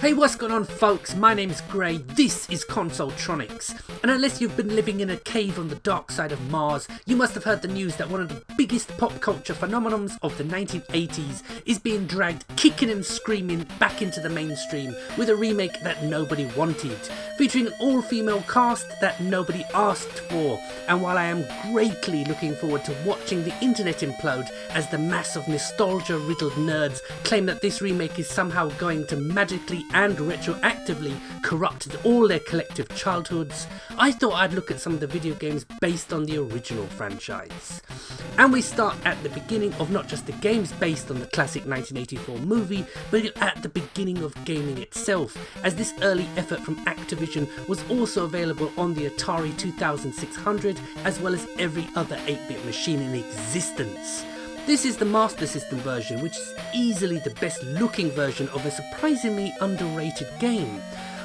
Hey, what's going on folks, my name's Gray, this is Consoletronics, and unless you've been living in a cave on the dark side of Mars, you must have heard the news that one of the biggest pop culture phenomenons of the 1980s is being dragged kicking and screaming back into the mainstream with a remake that nobody wanted, featuring an all-female cast that nobody asked for. And while I am greatly looking forward to watching the internet implode as the mass of nostalgia-riddled nerds claim that this remake is somehow going to magically and retroactively corrupted all their collective childhoods, I thought I'd look at some of the video games based on the original franchise. And we start at the beginning of not just the games based on the classic 1984 movie, but at the beginning of gaming itself, as this early effort from Activision was also available on the Atari 2600 as well as every other 8-bit machine in existence. This is the Master System version, which is easily the best looking version of a surprisingly underrated game.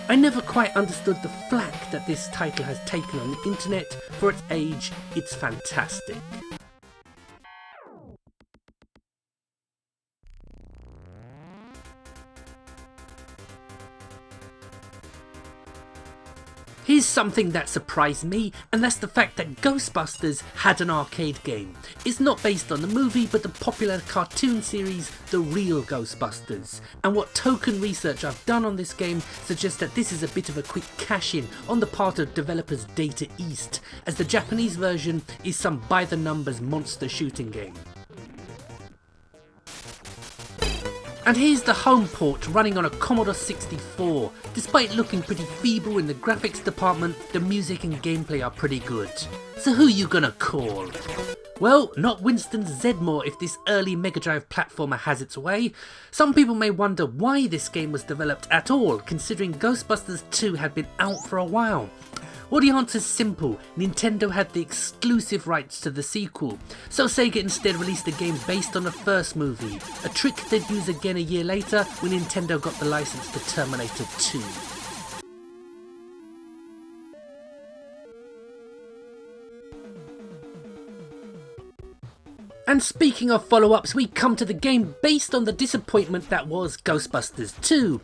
I never quite understood the flack that this title has taken on the internet. For its age, it's fantastic. Here's something that surprised me, and that's the fact that Ghostbusters had an arcade game. It's not based on the movie, but the popular cartoon series, The Real Ghostbusters. And what token research I've done on this game suggests that this is a bit of a quick cash-in on the part of developers Data East, as the Japanese version is some by-the-numbers monster shooting game. And here's the home port running on a Commodore 64. Despite looking pretty feeble in the graphics department, the music and gameplay are pretty good. So who you gonna call? Well, not Winston Zeddemore if this early Mega Drive platformer has its way. Some people may wonder why this game was developed at all, considering Ghostbusters 2 had been out for a while. Well, the answer's simple. Nintendo had the exclusive rights to the sequel, so Sega instead released a game based on the first movie, a trick they'd use again a year later when Nintendo got the license to Terminator 2. And speaking of follow-ups, we come to the game based on the disappointment that was Ghostbusters 2,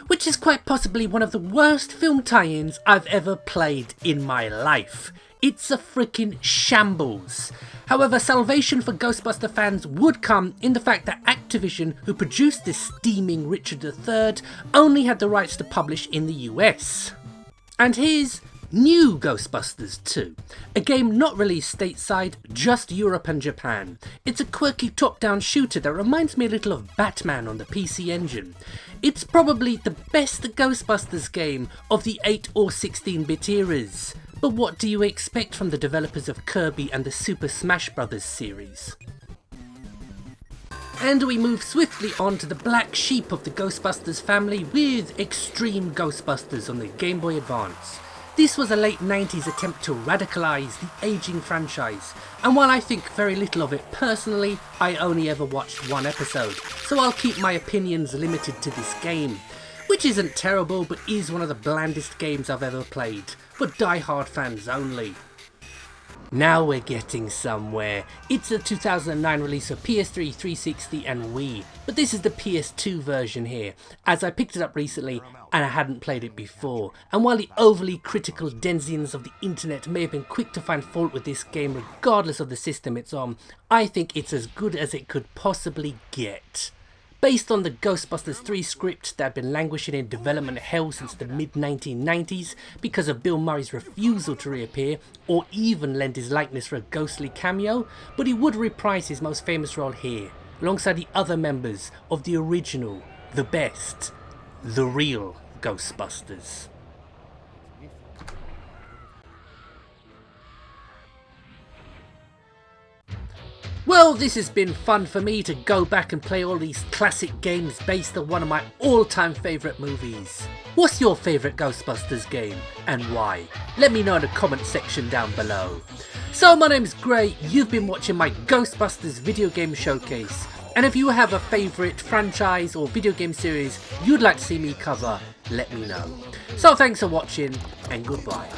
which is quite possibly one of the worst film tie-ins I've ever played in my life. It's a freaking shambles. However, salvation for Ghostbuster fans would come in the fact that Activision, who produced this steaming Richard III, only had the rights to publish in the US. And here's New Ghostbusters 2, a game not released stateside, just Europe and Japan. It's a quirky top-down shooter that reminds me a little of Batman on the PC Engine. It's probably the best Ghostbusters game of the 8 or 16-bit eras. But what do you expect from the developers of Kirby and the Super Smash Bros. Series? And we move swiftly on to the black sheep of the Ghostbusters family with Extreme Ghostbusters on the Game Boy Advance. This was a late 90s attempt to radicalise the ageing franchise, and while I think very little of it personally, I only ever watched one episode, so I'll keep my opinions limited to this game, which isn't terrible but is one of the blandest games I've ever played, for die-hard fans only. Now we're getting somewhere. It's a 2009 release of PS3, 360 and Wii, but this is the PS2 version here, as I picked it up recently and I hadn't played it before. And while the overly critical denizens of the internet may have been quick to find fault with this game regardless of the system it's on, I think it's as good as it could possibly get. Based on the Ghostbusters 3 script that had been languishing in development hell since the mid-1990s because of Bill Murray's refusal to reappear or even lend his likeness for a ghostly cameo, but he would reprise his most famous role here, alongside the other members of the original, the best, the real Ghostbusters. Well, this has been fun for me to go back and play all these classic games based on one of my all-time favourite movies. What's your favourite Ghostbusters game and why? Let me know in the comment section down below. So my name's Gray, you've been watching my Ghostbusters video game showcase, and if you have a favourite franchise or video game series you'd like to see me cover, let me know. So thanks for watching and goodbye.